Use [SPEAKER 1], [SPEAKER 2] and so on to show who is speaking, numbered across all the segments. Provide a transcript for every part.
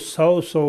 [SPEAKER 1] 100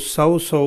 [SPEAKER 1] 100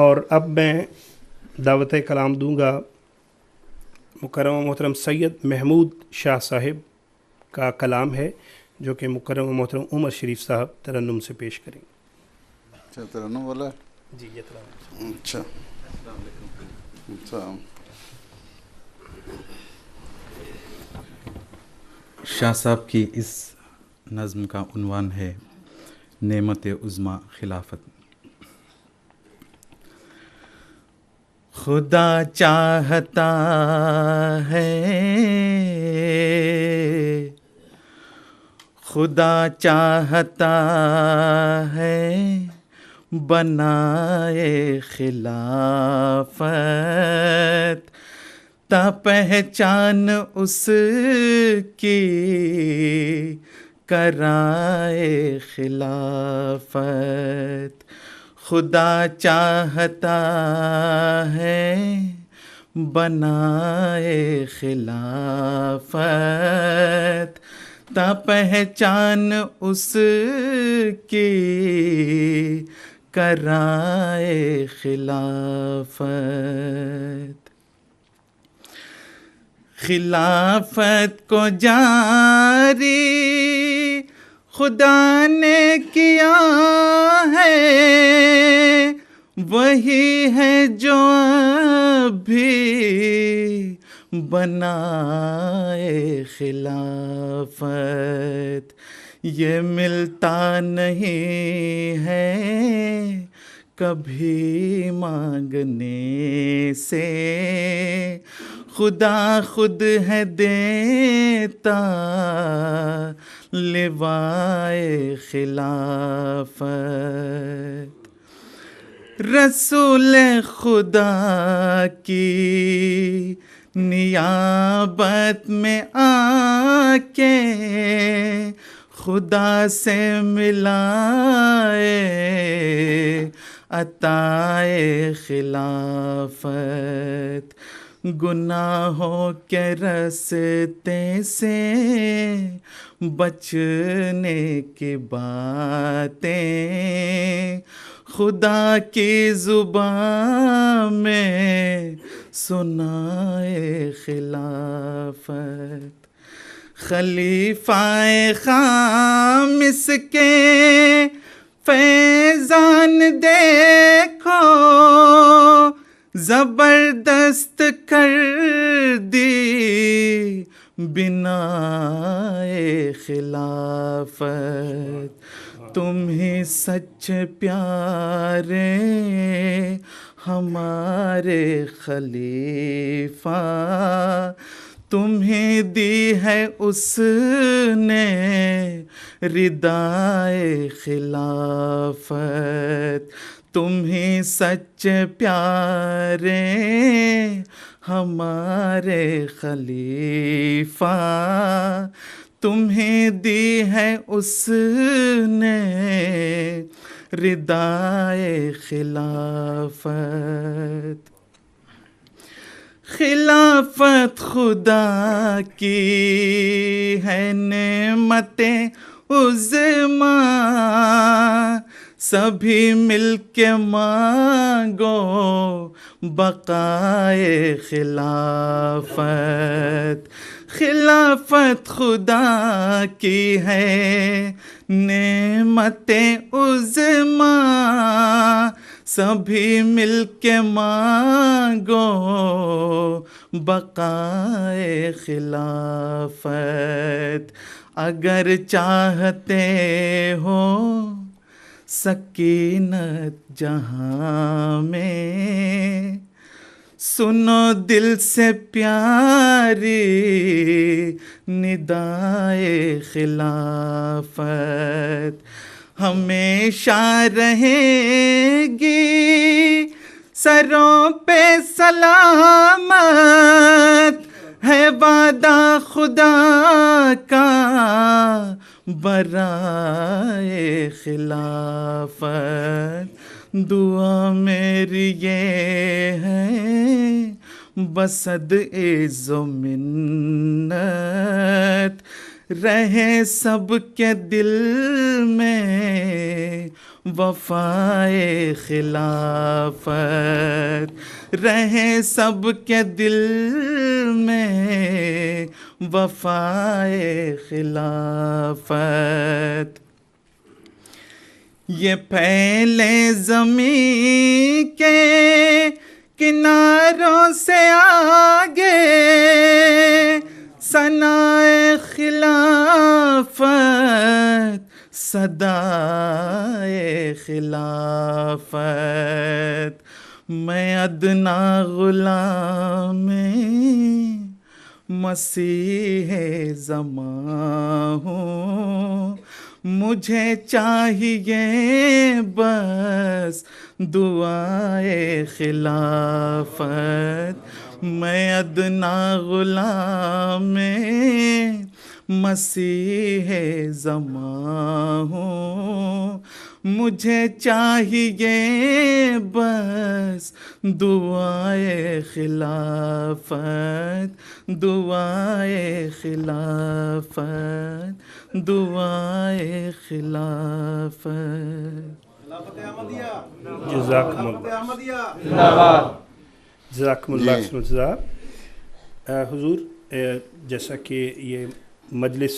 [SPEAKER 1] اور اب میں دعوت کلام دوں گا مکرم و محترم سید محمود شاہ صاحب کا کلام ہے جو کہ مکرم و محترم عمر شریف صاحب ترنم سے پیش کریں گے.
[SPEAKER 2] اچھا ترنم والا ہے؟
[SPEAKER 1] جی یہ ترنم.
[SPEAKER 2] اچھا اچھا.
[SPEAKER 3] شاہ صاحب کی اس نظم کا عنوان ہے نعمت عظمیٰ خلافت. خدا چاہتا ہے خدا چاہتا ہے بنائے خلافت تا پہچان اس کی کرائے خلافت. خدا چاہتا ہے بنائے خلافت تا پہچان اس کی کرائے خلافت. خلافت کو جاری خدا نے کیا ہے وہی ہے جو ابھی بنائے خلافت. یہ ملتا نہیں ہے کبھی مانگنے سے خدا خود ہے دیتا لوائے خلافت. رسول خدا کی نیابت میں آ کے خدا سے ملائے عطائے خلافت. گناہوں کے راستے سے بچنے کی باتیں خدا کی زبان میں سنائے خلافت. خلیفہ خامس کے فیضان دیکھو زبردست کر دی بنائے خلافت. تم ہی سچ پیارے ہمارے خلیفہ تمہیں دی ہے اس نے ردائے خلافت. تم ہی سچ پیارے ہمارے خلیفہ تمہیں دی ہے اس نے ردائے خلافت. خلافت خدا کی ہے نعمت عظمیٰ سبھی مل کے مانگو بقائے خلافت. خلافت خدا کی ہے نعمت عظمیٰ سبھی مل کے مانگو بقائے خلافت. اگر چاہتے ہو سکینت جہاں میں سنو دل سے پیاری ندائے خلافت. ہمیشہ رہے گی سروں پہ سلامت ہے وعدہ خدا کا برائے خلافت. دعا میری یہ ہے بصد عز و منت رہے سب کے دل میں وفائے خلافت رہے سب کے دل میں، وفائے خلافت. یہ پھیلے زمین کے کناروں سے آگے، ثنائے خلافت صدائے خلافت. میں ادنا غلام مسیح زماں ہوں، مجھے چاہیے بس دعائے خلافت. میں ادنا غلام مسیح زماں ہوں، مجھے چاہیے بس دعائے خلافت، دعائے خلافت، دعائے خلافت.
[SPEAKER 1] جزاکم اللہ، جزاکم اللہ حسن الجزا. حضور، جیسا کہ یہ مجلس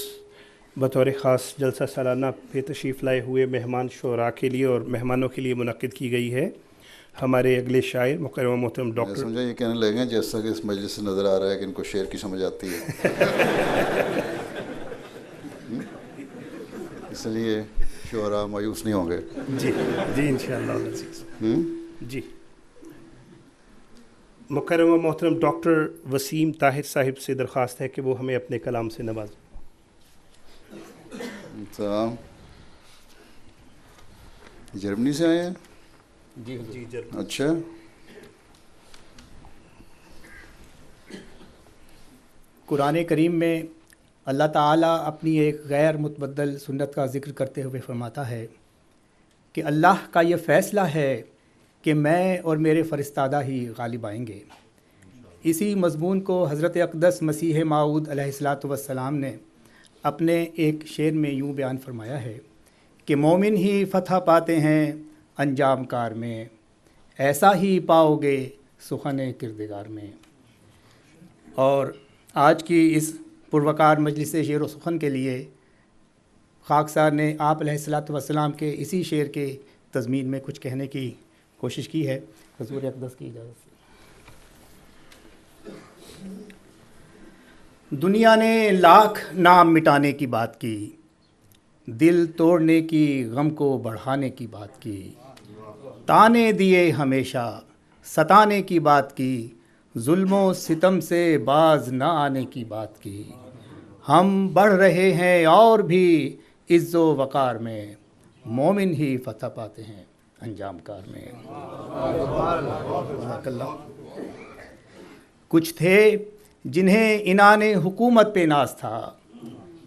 [SPEAKER 1] بطور خاص جلسہ سالانہ پہ تشریف لائے ہوئے مہمان شعراء کے لیے اور مہمانوں کے لیے منعقد کی گئی ہے، ہمارے اگلے شاعر مکرم محترم ڈاکٹر
[SPEAKER 2] سمجھا یہ کہنے لگے ہیں جیسا کہ اس مجلس سے نظر آ رہا ہے کہ ان کو شعر کی سمجھ آتی ہے، اس لیے شعراء مایوس نہیں ہوں گے.
[SPEAKER 1] جی جی انشاءاللہ العزیز. جی مکرم و محترم ڈاکٹر وسیم طاہر صاحب سے درخواست ہے کہ وہ ہمیں اپنے کلام سے نوازیں.
[SPEAKER 2] جرمنی سے آئے ہیں؟
[SPEAKER 1] جی جی جرمنی.
[SPEAKER 2] اچھا.
[SPEAKER 4] قرآن کریم میں اللہ تعالیٰ اپنی ایک غیر متبدل سنت کا ذکر کرتے ہوئے فرماتا ہے کہ اللہ کا یہ فیصلہ ہے کہ میں اور میرے فرستادہ ہی غالب آئیں گے. اسی مضمون کو حضرت اقدس مسیح موعود علیہ السلام نے اپنے ایک شعر میں یوں بیان فرمایا ہے کہ مومن ہی فتح پاتے ہیں انجام کار میں، ایسا ہی پاؤ گے سخن کردگار میں. اور آج کی اس پروقار مجلس شعر و سخن کے لیے خاکسار نے آپ علیہ السلام کے اسی شعر کے تضمین میں کچھ کہنے کی کوشش کی ہے. حضور اقدس کی اجازت سے. دنیا نے لاکھ نام مٹانے کی بات کی، دل توڑنے کی، غم کو بڑھانے کی بات کی، تانے دیے ہمیشہ، ستانے کی بات کی، ظلم و ستم سے باز نہ آنے کی بات کی. ہم بڑھ رہے ہیں اور بھی عز و وقار میں، مومن ہی فتح پاتے ہیں انجام کار میں. کچھ تھے جنہیں عنان حکومت پہ ناز تھا،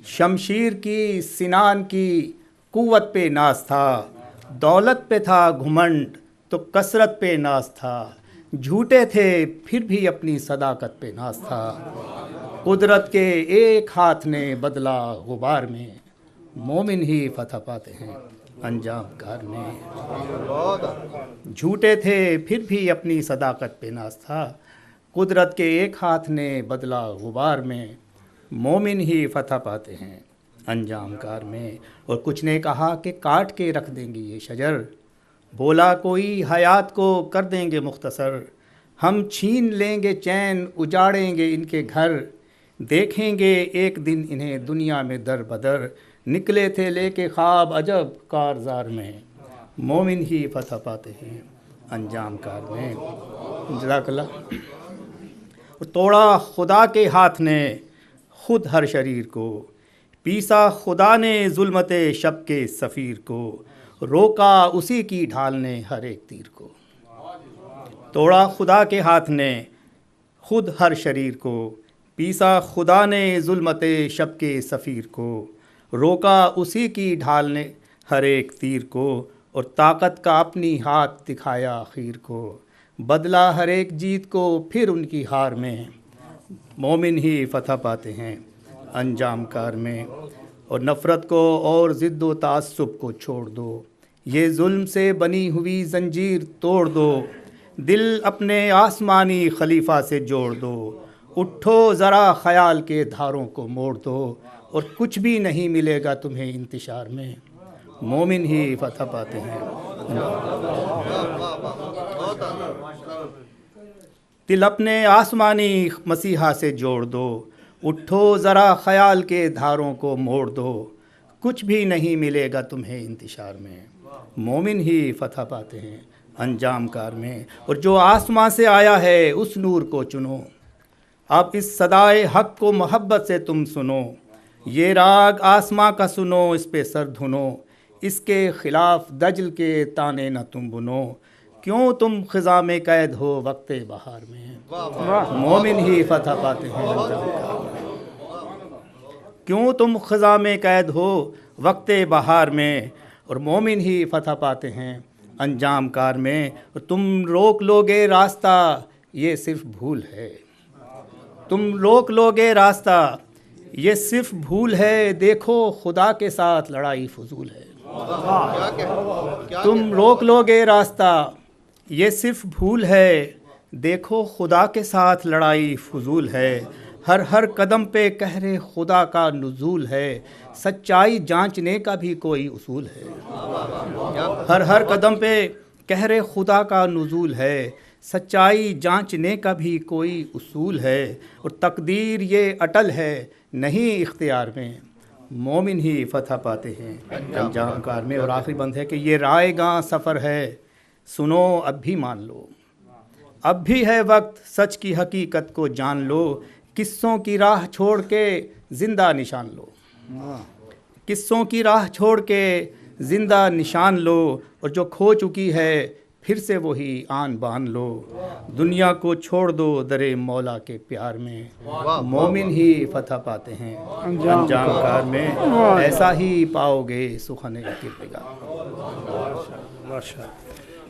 [SPEAKER 4] شمشیر کی سنان کی قوت پہ ناز تھا، دولت پہ تھا گھمنڈ تو کثرت پہ ناز تھا، جھوٹے تھے پھر بھی اپنی صداقت پہ ناز تھا. قدرت کے ایک ہاتھ نے بدلا غبار میں، مومن ہی فتح پاتے ہیں انجام کار میں. جھوٹے تھے پھر بھی اپنی صداقت پہ ناز تھا، قدرت کے ایک ہاتھ نے بدلا غبار میں، مومن ہی فتح پاتے ہیں انجام کار میں. اور کچھ نے کہا کہ کاٹ کے رکھ دیں گے یہ شجر، بولا کوئی حیات کو کر دیں گے مختصر، ہم چھین لیں گے چین اجاڑیں گے ان کے گھر، دیکھیں گے ایک دن انہیں دنیا میں در بدر، نکلے تھے لے کے خواب عجب کارزار میں، مومن ہی فتح پاتے ہیں انجام کار میں. جزاک اللہ. توڑا خدا کے ہاتھ نے خود ہر شریر کو، پیسا خدا نے ظلمت شب کے سفیر کو، روکا اسی کی ڈھال نے ہر ایک تیر کو. توڑا خدا کے ہاتھ نے خود ہر شریر کو، پیسا خدا نے ظلمت شب کے سفیر کو، روکا اسی کی ڈھال نے ہر ایک تیر کو، اور طاقت کا اپنی ہاتھ دکھایا خیر کو، بدلا ہر ایک جیت کو پھر ان کی ہار میں، مومن ہی فتح پاتے ہیں انجام کار میں. اور نفرت کو اور ضد و تعصب کو چھوڑ دو، یہ ظلم سے بنی ہوئی زنجیر توڑ دو، دل اپنے آسمانی خلیفہ سے جوڑ دو، اٹھو ذرا خیال کے دھاروں کو موڑ دو، اور کچھ بھی نہیں ملے گا تمہیں انتشار میں، مومن ہی فتح پاتے ہیں۔ دل اپنے آسمانی مسیحا سے جوڑ دو، اٹھو ذرا خیال کے دھاروں کو موڑ دو، کچھ بھی نہیں ملے گا تمہیں انتشار میں، مومن ہی فتح پاتے ہیں انجام کار میں۔ اور جو آسمان سے آیا ہے اس نور کو چنو، اب اس صدائے حق کو محبت سے تم سنو، یہ راگ آسماں کا سنو، اس پہ سر دھنو، اس کے خلاف دجل کے تانے نہ تم بنو، کیوں تم خزاں میں قید ہو وقت بہار میں، مومن ہی فتح پاتے ہیں انجام کار میں۔ کیوں تم خزاں میں قید ہو وقت بہار میں، اور مومن ہی فتح پاتے ہیں انجام کار میں۔ اور تم روک لوگے راستہ یہ صرف بھول ہے، تم روک لوگے راستہ یہ صرف بھول ہے، دیکھو خدا کے ساتھ لڑائی فضول ہے۔ تم روک لوگے راستہ یہ صرف بھول ہے، دیکھو خدا کے ساتھ لڑائی فضول ہے، ہر ہر قدم پہ قہر خدا کا نزول ہے، سچائی جانچنے کا بھی کوئی اصول ہے، ہر ہر قدم پہ قہر خدا کا نزول ہے، سچائی جانچنے کا بھی کوئی اصول ہے، اور تقدیر یہ اٹل ہے نہیں اختیار میں، مومن ہی فتح پاتے ہیں انجام کار میں۔ اور آخری بند ہے کہ یہ رائے گاں سفر ہے، سنو اب بھی مان لو، اب بھی ہے وقت سچ کی حقیقت کو جان لو، قصوں کی راہ چھوڑ کے زندہ نشان لو، قصوں کی راہ چھوڑ کے زندہ نشان لو، اور جو کھو چکی ہے پھر سے وہی آن بان لو، دنیا کو چھوڑ دو در مولا کے پیار میں، مومن ہی فتح پاتے ہیں انجام کار میں، ایسا ہی پاؤ گے سخن کردگار۔
[SPEAKER 1] ماشاء اللہ،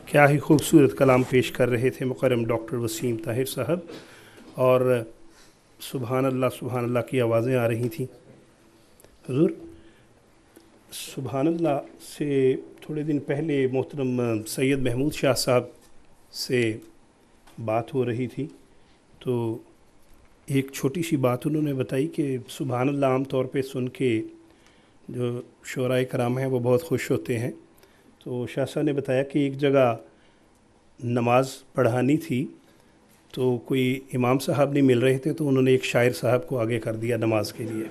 [SPEAKER 1] کیا ہی خوبصورت کلام پیش کر رہے تھے مکرم ڈاکٹر وسیم طاہر صاحب، اور سبحان اللہ کی آوازیں آ رہی تھیں۔ حضور، سبحان اللہ سے تھوڑے دن پہلے محترم سید محمود شاہ صاحب سے بات ہو رہی تھی، تو ایک چھوٹی سی بات انہوں نے بتائی کہ سبحان اللہ عام طور پہ سن کے جو شعراء کرام ہیں وہ بہت خوش ہوتے ہیں، تو شاہ صاحب نے بتایا کہ ایک جگہ نماز پڑھانی تھی تو کوئی امام صاحب نہیں مل رہے تھے، تو انہوں نے ایک شاعر صاحب کو آگے کر دیا نماز کے لیے۔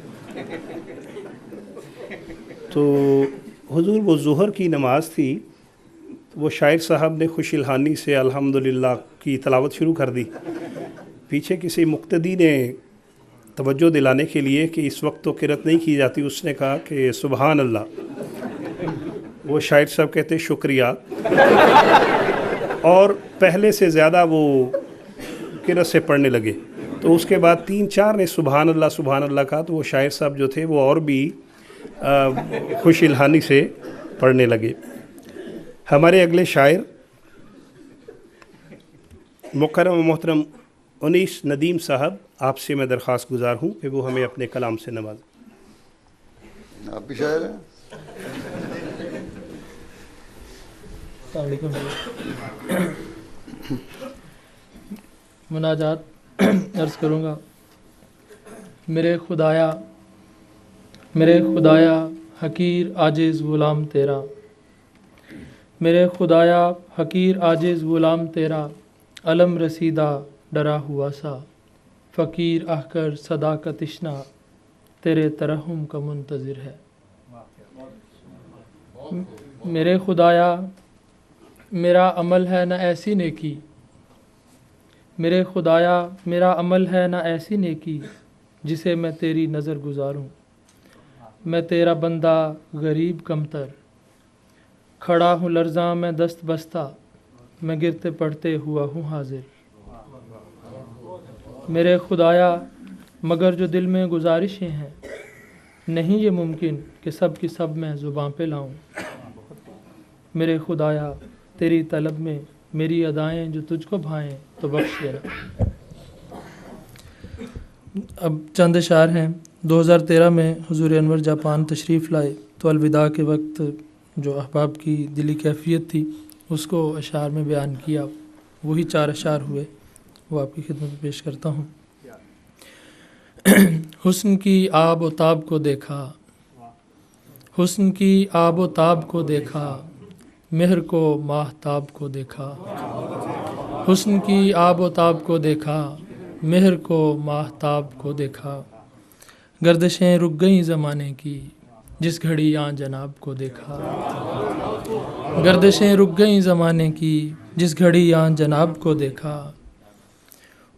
[SPEAKER 1] تو حضور وہ ظہر کی نماز تھی، تو وہ شاعر صاحب نے خوش الحانی سے الحمدللہ کی تلاوت شروع کر دی۔ پیچھے کسی مقتدی نے توجہ دلانے کے لیے کہ اس وقت تو قرأت نہیں کی جاتی، اس نے کہا کہ سبحان اللہ۔ وہ شاعر صاحب کہتے شکریہ، اور پہلے سے زیادہ وہ قرأت سے پڑھنے لگے۔ تو اس کے بعد 3-4 نے سبحان اللہ کہا، تو وہ شاعر صاحب جو تھے وہ اور بھی خوش الحانی سے پڑھنے لگے۔ ہمارے اگلے شاعر مکرم و محترم انیس ندیم صاحب، آپ سے میں درخواست گزار ہوں کہ وہ ہمیں اپنے کلام سے نوازیں۔
[SPEAKER 2] آپ بھی شاعر ہیں؟
[SPEAKER 5] السلام علیکم۔ مناجات عرض کروں گا۔ میرے خدایا حقیر عاجز غلام تیرا، میرے خدایا حقیر عاجز غلام تیرا، علم رسیدہ ڈرا ہوا سا، فقیر آہ کر صدا کا تشنا، تیرے ترحم کا منتظر ہے۔ میرے خدایا میرا عمل ہے نہ ایسی نیکی، میرے خدایا میرا عمل ہے نہ ایسی نیکی جسے میں تیری نظر گزاروں، میں تیرا بندہ غریب کمتر، کھڑا ہوں لرزاں میں دست بستہ، میں گرتے پڑتے ہوا ہوں حاضر۔ میرے خدایا مگر جو دل میں گزارشیں ہیں، نہیں یہ ممکن کہ سب کی سب میں زباں پہ لاؤں، میرے خدایا تیری طلب میں میری ادائیں جو تجھ کو بھائیں تو بخش دینا۔ اب چند اشعار ہیں۔ 2013 میں حضور انور جاپان تشریف لائے تو الوداع کے وقت جو احباب کی دلی کیفیت تھی اس کو اشعار میں بیان کیا. وہی 4 اشعار ہوئے، وہ آپ کی خدمت میں پیش کرتا ہوں. حسن کی آب و تاب کو دیکھا، حسن کی آب و تاب کو دیکھا، مہر کو ماہتاب کو دیکھا. حسن کی آب و تاب کو دیکھا، مہر کو ماہتاب کو دیکھا. گردشیں رک گئیں زمانے کی، جس گھڑی آن جناب کو دیکھا. گردشیں رک گئیں زمانے کی، جس گھڑی آن جناب کو دیکھا.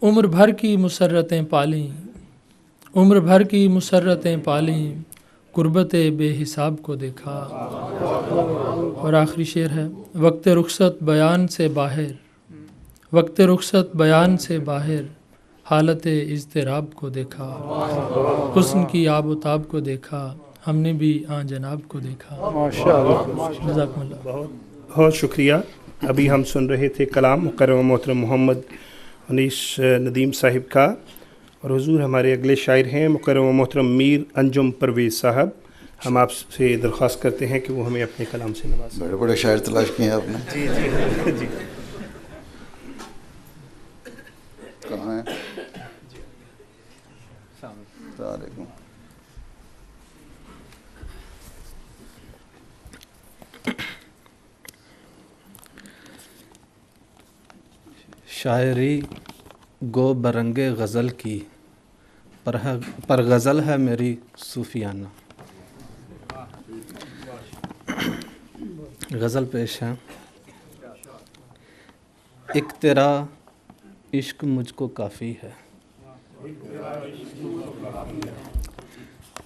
[SPEAKER 5] عمر بھر کی مسرتیں پالیں، عمر بھر کی مسرتیں پالیں، قربت بے حساب کو دیکھا. اور آخری شعر ہے، وقت رخصت بیان سے باہر، وقت رخصت بیان سے باہر، حالت اضطراب کو دیکھا. حسن کی آب و تاب کو دیکھا، ہم نے بھی آن جناب کو دیکھا. جزاکم اللہ.
[SPEAKER 1] بہت شکریہ. ابھی ہم سن رہے تھے کلام مکرم محترم محمد انیس ندیم صاحب کا، اور حضور ہمارے اگلے شاعر ہیں مکرم محترم میر انجم پرویز صاحب. ہم آپ سے درخواست کرتے ہیں کہ وہ ہمیں اپنے کلام سے نوازیں.
[SPEAKER 2] بڑے بڑے شاعر تلاش کیے ہیں آپ نے.
[SPEAKER 1] جی جی جی.
[SPEAKER 2] کہاں ہیں؟ السلام علیکم.
[SPEAKER 6] شاعری گو برنگ غزل کی، پر غزل ہے میری صوفیانہ. غزل پیش ہے. ایک تیرا عشق مجھ کو کافی ہے،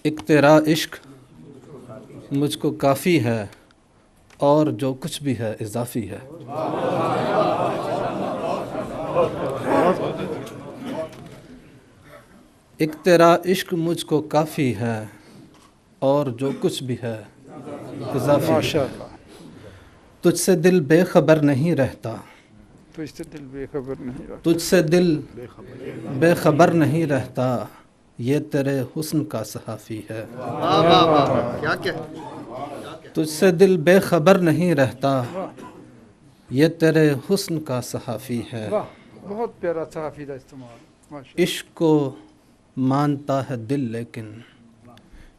[SPEAKER 6] ایک تیرا عشق مجھ کو کافی ہے، اور جو کچھ بھی ہے اضافی ہے. ایک تیرا عشق مجھ کو کافی ہے، اور جو کچھ بھی ہے اضافی ہے. تجھ سے دل بے خبر نہیں رہتا،
[SPEAKER 7] تجھ سے دل بے خبر نہیں رہتا،
[SPEAKER 6] تجھ سے دل بے خبر نہیں رہتا، یہ تیرے حسن کا صحافی ہے. تجھ سے دل بے خبر نہیں رہتا، یہ تیرے حسن کا صحافی ہے.
[SPEAKER 7] بہت پیارا صحافی کا استعمال.
[SPEAKER 6] عشق کو مانتا ہے دل لیکن،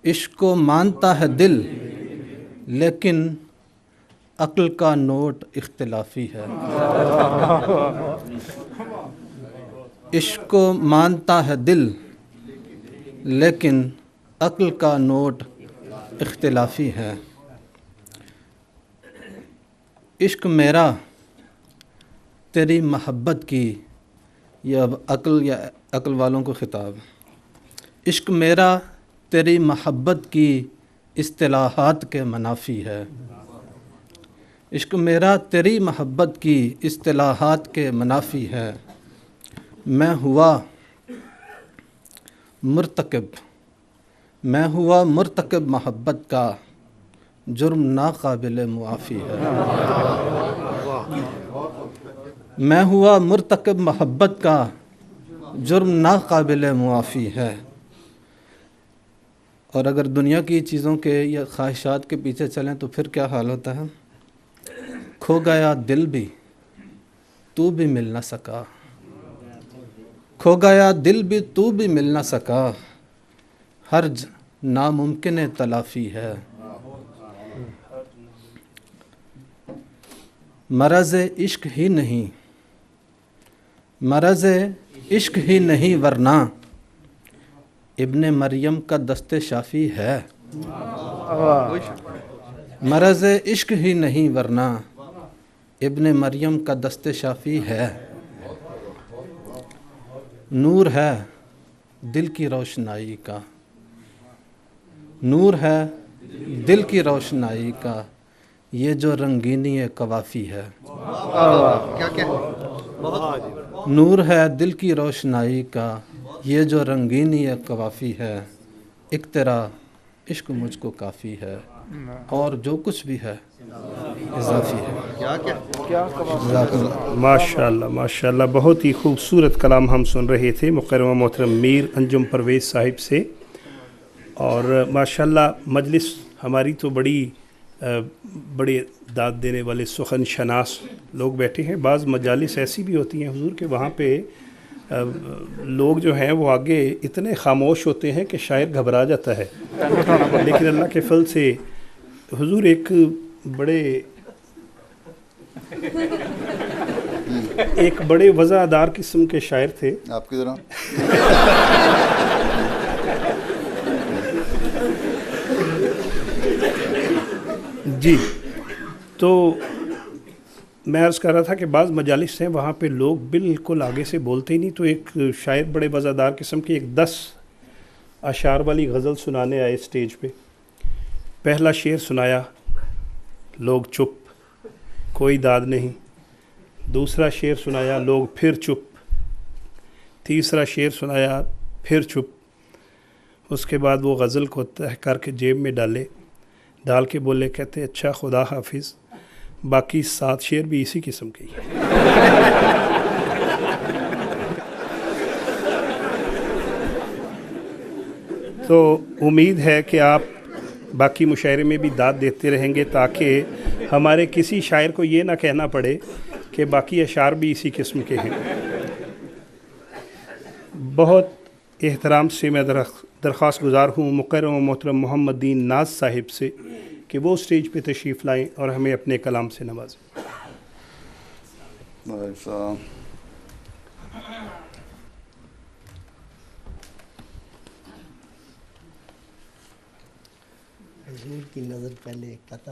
[SPEAKER 6] عشق کو مانتا ہے دل لیکن، عقل کا نوٹ اختلافی ہے. عشق کو مانتا ہے دل لیکن، عقل کا نوٹ اختلافی ہے. عشق میرا تیری محبت کی، یہ اب عقل یا عقل والوں کو خطاب. عشق میرا تیری محبت کی اصطلاحات کے منافی ہے. عشق میرا تیری محبت کی اصطلاحات کے منافی ہے. میں ہوا مرتکب محبت کا، جرم ناقابل معافی ہے. میں ہوا مرتکب محبت کا، جرم ناقابل معافی ہے. اور اگر دنیا کی چیزوں کے یا خواہشات کے پیچھے چلیں تو پھر کیا حال ہوتا ہے. کھو گیا دل بھی تو بھی مل نہ سکا، کھو گیا دل بھی تو بھی مل نہ سکا، حرج ناممکن تلافی ہے. مرض عشق ہی نہیں، مرض عشق ہی نہیں ورنہ ابن مریم کا دست شافی ہے. مرض عشق ہی نہیں ورنہ ابن مریم کا دست شافی ہے. نور ہے دل کی روشنائی کا، نور ہے دل کی روشنائی کا، یہ جو رنگینی قوافی ہے. نور ہے دل کی روشنائی کا، یہ جو رنگینی قوافی ہے. ایک تیرا عشق مجھ کو کافی ہے، اور جو کچھ بھی ہے اضافی ہے.
[SPEAKER 1] ماشاء اللہ ماشاء اللہ. بہت ہی خوبصورت کلام ہم سن رہے تھے مکرم محترم میر انجم پرویز صاحب سے. اور ماشاء اللہ مجلس ہماری تو بڑی بڑے داد دینے والے سخن شناس لوگ بیٹھے ہیں. بعض مجالس ایسی بھی ہوتی ہیں حضور کہ وہاں پہ لوگ جو ہیں وہ آگے اتنے خاموش ہوتے ہیں کہ شاعر گھبرا جاتا ہے, لیکن اللہ کے فضل سے حضور ایک بڑے وضاحدار قسم کے شاعر تھے.
[SPEAKER 2] آپ کی طرح
[SPEAKER 1] جی. تو میں عرض کر رہا تھا کہ بعض مجالس ہیں وہاں پہ لوگ بالکل آگے سے بولتے ہی نہیں. تو ایک شاعر بڑے وضاحدار قسم کی 10 اشعار والی غزل سنانے آئے اسٹیج پہ. پہلا شعر سنایا, لوگ چپ, کوئی داد نہیں. دوسرا شعر سنایا, لوگ پھر چپ. تیسرا شعر سنایا, پھر چپ. اس کے بعد وہ غزل کو تہہ کر کے جیب میں ڈال کے بولے, کہتے اچھا خدا حافظ, باقی 7 شعر بھی اسی قسم کے ہی. تو امید ہے کہ آپ باقی مشاعرے میں بھی داد دیتے رہیں گے تاکہ ہمارے کسی شاعر کو یہ نہ کہنا پڑے کہ باقی اشعار بھی اسی قسم کے ہیں. بہت احترام سے میں درخواست گزار ہوں مکرم و محترم محمد دین ناز صاحب سے کہ وہ اسٹیج پہ تشریف لائیں اور ہمیں اپنے کلام سے نوازیں.
[SPEAKER 8] حضور کی نظر پہلے ایک پتہ,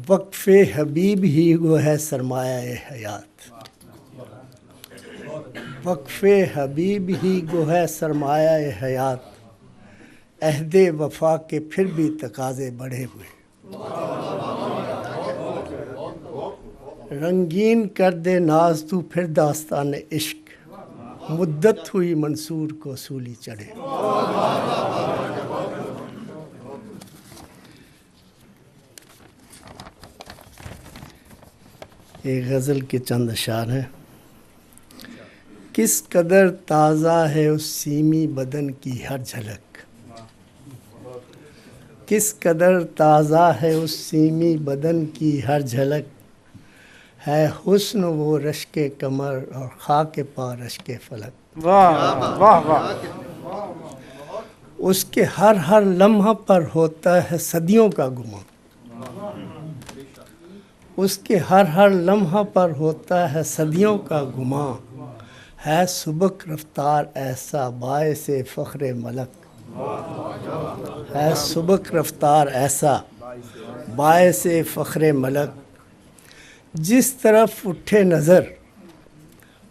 [SPEAKER 8] وقف حبیب ہی وہ ہے سرمایہ حیات. وقف حبیب ہی گو ہے سرمایہ حیات, عہد وفا کے پھر بھی تقاضے بڑھے ہوئے. رنگین کر دے ناز تو پھر داستان عشق, مدت ہوئی منصور کو سولی چڑھے. ایک غزل کے چند اشعار ہیں. کس قدر تازہ ہے اس سیمی بدن کی ہر جھلک, کس قدر تازہ ہے اس سیمی بدن کی ہر جھلک, ہے حسن وہ رشک کمر اور خاک پا رشک فلک.
[SPEAKER 7] واہ واہ واہ.
[SPEAKER 8] اس کے ہر لمحہ پر ہوتا ہے صدیوں کا گمان, اس کے ہر لمحہ پر ہوتا ہے صدیوں کا گمان, ہے سبک رفتار ایسا باعث فخر ملک, ہے سبک رفتار ایسا باعث فخر ملک. جس طرف اٹھے نظر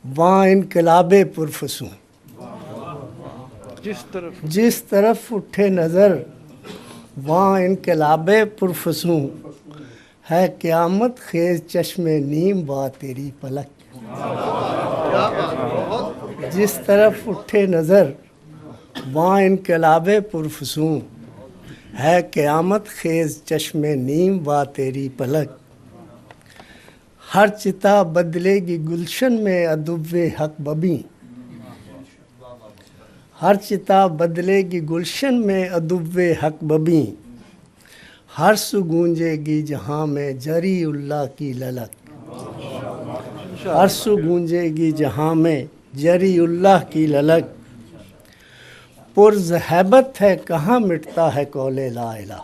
[SPEAKER 8] وہاں انقلاب پرفسوں, جس طرف اٹھے نظر وہاں انقلاب پرفسوں, ہے قیامت خیز چشم نیم وا تیری پلک. جس طرف اٹھے نظر وہاں انقلاب پرفسوں, ہے قیامت خیز چشم نیم وا تیری پلک. ہر چتا بدلے گی گلشن میں ادب حق ببی, ہر چتا بدلے گی گلشن میں ادب حق ببی, ہر سو گونجے گی جہاں میں جری اللہ کی للک. ہر سو گونجے گی جہاں میں جری اللہ کی للک. پرز ہیبت ہے کہاں مٹتا ہے قول لا الہ,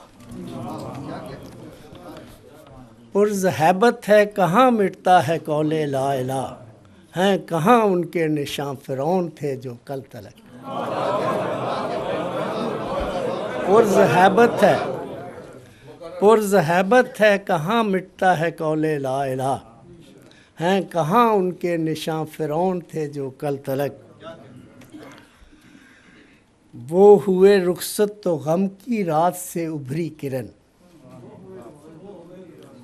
[SPEAKER 8] پرز ہیبت ہے کہاں مٹتا ہے قول لا الہ, ہیں کہاں ان کے نشاں فرعون تھے جو کل تلک. پرز ہیبت ہے, پرز ہیبت ہے کہاں مٹتا ہے قول لا الہ, ہیں کہاں ان کے نشاں فرعون تھے جو کل تلک. وہ ہوئے رخصت تو غم کی رات سے ابھری کرن,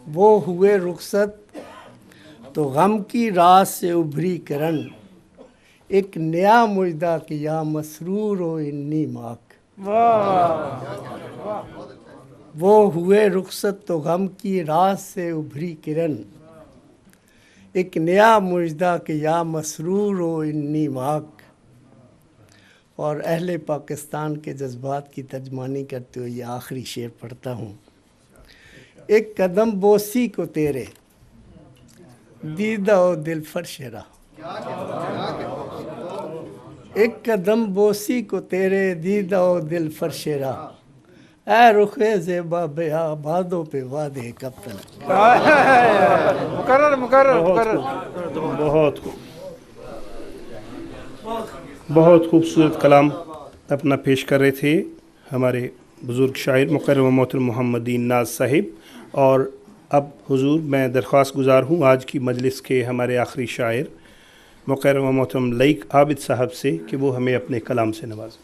[SPEAKER 8] وہ ہوئے رخصت تو غم کی رات سے ابھری کرن, ایک نیا مجدہ کیا مسرور و انی ماک. وہ ہوئے رخصت تو غم کی رات سے ابھری کرن, ایک نیا مجدہ کیا مسرور و انی ماک. اور اہل پاکستان کے جذبات کی ترجمانی کرتے ہوئے یہ آخری شعر پڑھتا ہوں۔ ایک قدم بوسی کو تیرے دیدہ و دل فرش راہ، ایک قدم بوسی کو تیرے دیدہ و دل فرش راہ، اے رخ زیبا بیا بادوں پہ وعدے کب تک۔
[SPEAKER 7] مکرر مکرر مکرر۔
[SPEAKER 1] بہت خوبصورت کلام اپنا پیش کر رہے تھے ہمارے بزرگ شاعر مکرم و محترم محمد دین ناز صاحب۔ اور اب حضور میں درخواست گزار ہوں آج کی مجلس کے ہمارے آخری شاعر مکرم و محترم لائق عابد صاحب سے کہ وہ ہمیں اپنے کلام سے نوازیں۔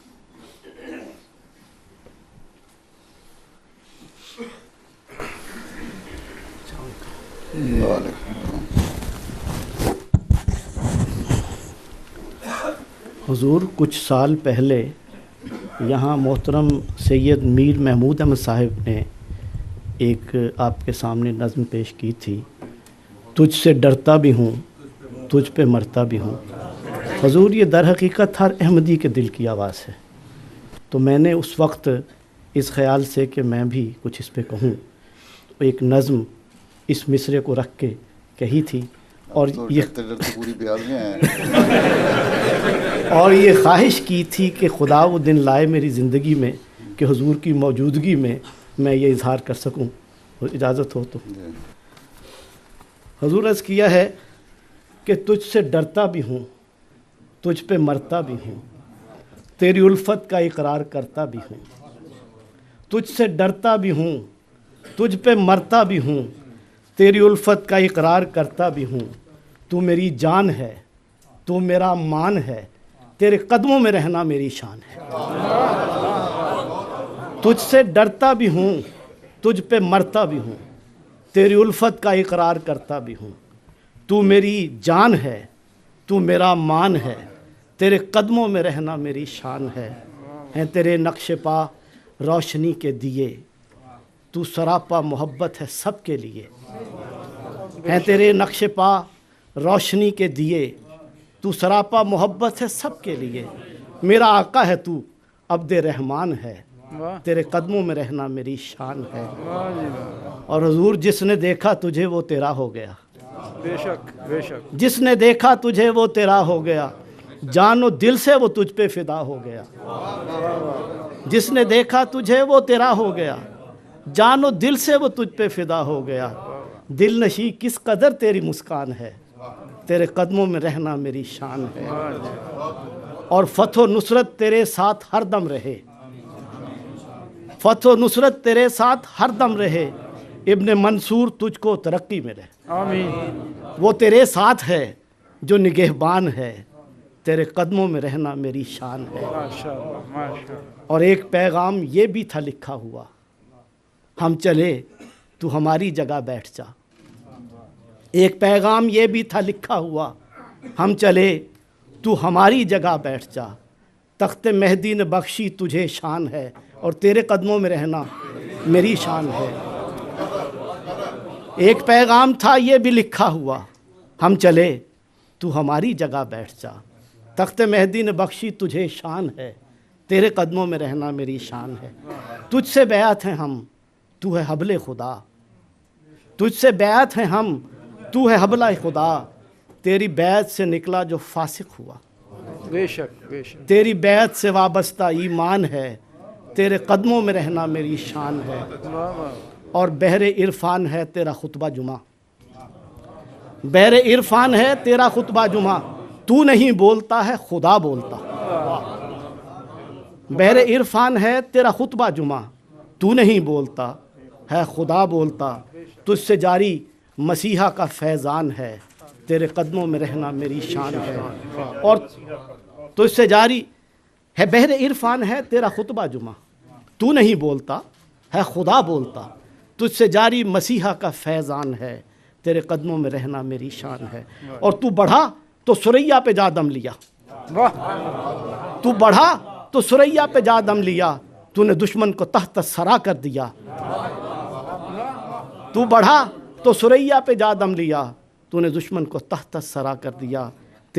[SPEAKER 4] حضور کچھ سال پہلے یہاں محترم سید میر محمود احمد صاحب نے ایک آپ کے سامنے نظم پیش کی تھی، تجھ سے ڈرتا بھی ہوں تجھ پہ مرتا بھی ہوں۔ حضور یہ در حقیقت ہر احمدی کے دل کی آواز ہے، تو میں نے اس وقت اس خیال سے کہ میں بھی کچھ اس پہ کہوں ایک نظم اس مصرے کو رکھ کے کہی تھی، اور یہ
[SPEAKER 2] پوری بیاض میں ہیں
[SPEAKER 4] اور یہ خواہش کی تھی کہ خدا وہ دن لائے میری زندگی میں کہ حضور کی موجودگی میں میں یہ اظہار کر سکوں، اجازت ہو تو۔ حضور عرض کیا ہے کہ تجھ سے ڈرتا بھی ہوں تجھ پہ مرتا بھی ہوں، تیری الفت کا اقرار کرتا بھی ہوں، تجھ سے ڈرتا بھی ہوں تجھ پہ مرتا بھی ہوں، تیری الفت کا اقرار کرتا بھی ہوں، تو میری جان ہے تو میرا مان ہے، تیرے قدموں میں رہنا میری شان ہے۔ تجھ سے ڈرتا بھی ہوں تجھ پہ مرتا بھی ہوں، تیری الفت کا اقرار کرتا بھی ہوں، تو میری جان ہے تو میرا مان ہے، تیرے قدموں میں رہنا میری شان ہے۔ ہیں تیرے نقش پا روشنی کے دیے، تو سراپا محبت ہے سب کے لیے۔ ہیں تیرے نقش پا روشنی کے دیے، تو سراپا محبت ہے سب کے لیے، میرا آقا ہے تو عبد رحمان ہے، تیرے قدموں میں رہنا میری شان ہے۔ اور حضور جس نے دیکھا تجھے وہ تیرا ہو گیا،
[SPEAKER 7] بے شک بے شک،
[SPEAKER 4] جس نے دیکھا تجھے وہ تیرا ہو گیا، جان و دل سے وہ تجھ پہ فدا ہو گیا۔ جس نے دیکھا تجھے وہ تیرا ہو گیا، جان و دل سے وہ تجھ پہ فدا ہو گیا، دل نشی کس قدر تیری مسکان ہے، تیرے قدموں میں رہنا میری شان ہے۔ اور فتح و نصرت تیرے ساتھ ہر دم رہے، فتح و نصرت تیرے ساتھ ہر دم رہے، ابن منصور تجھ کو ترقی میں رہے۔
[SPEAKER 7] آمین۔
[SPEAKER 4] وہ تیرے ساتھ ہے جو نگہبان ہے، تیرے قدموں میں رہنا میری شان ہے۔
[SPEAKER 7] ماشاءاللہ ماشاءاللہ۔
[SPEAKER 4] اور ایک پیغام یہ بھی تھا لکھا ہوا، ہم چلے تو ہماری جگہ بیٹھ جا۔ ایک پیغام یہ بھی تھا لکھا ہوا، ہم چلے تو ہماری جگہ بیٹھ جا، تخت مہدی نے بخشی تجھے شان ہے، اور تیرے قدموں میں رہنا میری شان ہے۔ ایک پیغام تھا یہ بھی لکھا ہوا، ہم چلے تو ہماری جگہ بیٹھ جا، تخت مہدی نے بخشی تجھے شان ہے، تیرے قدموں میں رہنا میری شان ہے۔ تجھ سے بیعت ہیں ہم تو ہے حبل خدا، تجھ سے بیعت ہیں ہم تو ہے حبل خدا، تیری بیعت سے نکلا جو فاسق ہوا،
[SPEAKER 7] بے شک بے شک،
[SPEAKER 4] تیری بیعت سے وابستہ ایمان ہے، تیرے قدموں میں رہنا میری شان ہے۔ اور بحر عرفان ہے تیرا خطبہ جمعہ، بحر عرفان ہے تیرا خطبہ جمعہ، تو نہیں بولتا ہے خدا بولتا۔ بحر عرفان ہے تیرا خطبہ جمعہ، تو نہیں بولتا ہے خدا بولتا، تجھ سے جاری مسیحا کا فیضان ہے، تیرے قدموں میں رہنا میری شان ہے۔ اور تجھ سے جاری ہے بحر عرفان ہے تیرا خطبہ جمعہ، تو نہیں بولتا ہے خدا بولتا، تجھ سے جاری مسیحا کا فیضان ہے، تیرے قدموں میں رہنا میری شان ہے۔ اور تو بڑھا تو سریا پہ جا دم لیا، تو بڑھا تو سریا پہ جا دم لیا، تو نے دشمن کو تحت سرا کر دیا۔ تو بڑھا تو سریا پہ جا دم لیا، تو نے دشمن کو تحت سرا کر دیا،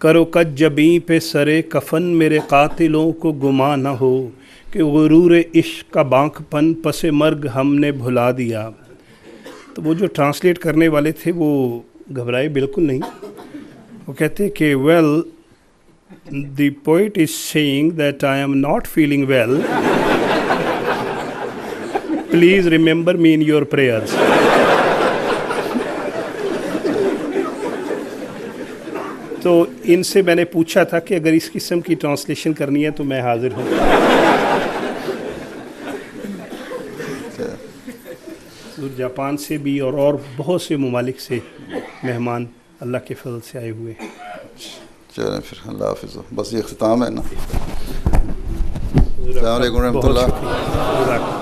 [SPEAKER 1] کرو کج جبیں پہ سرے کفن میرے قاتلوں کو گما نہ ہو کہ غرور عشق کا بانک پن پس مرگ ہم نے بھلا دیا. تو وہ جو ٹرانسلیٹ کرنے والے تھے وہ گھبرائے بالکل نہیں. وہ کہتے کہ well the poet is saying that I am not feeling well, please remember me in your prayers. تو ان سے میں نے پوچھا تھا کہ اگر اس قسم کی ٹرانسلیشن کرنی ہے تو میں حاضر ہوں. جاپان سے بھی اور بہت سے ممالک سے مہمان اللہ کے فضل سے آئے ہوئے ہیں.
[SPEAKER 2] چلیں پھر اللہ حافظ. بس یہ اختتام ہے نا. السلام علیکم ورحمۃ اللہ.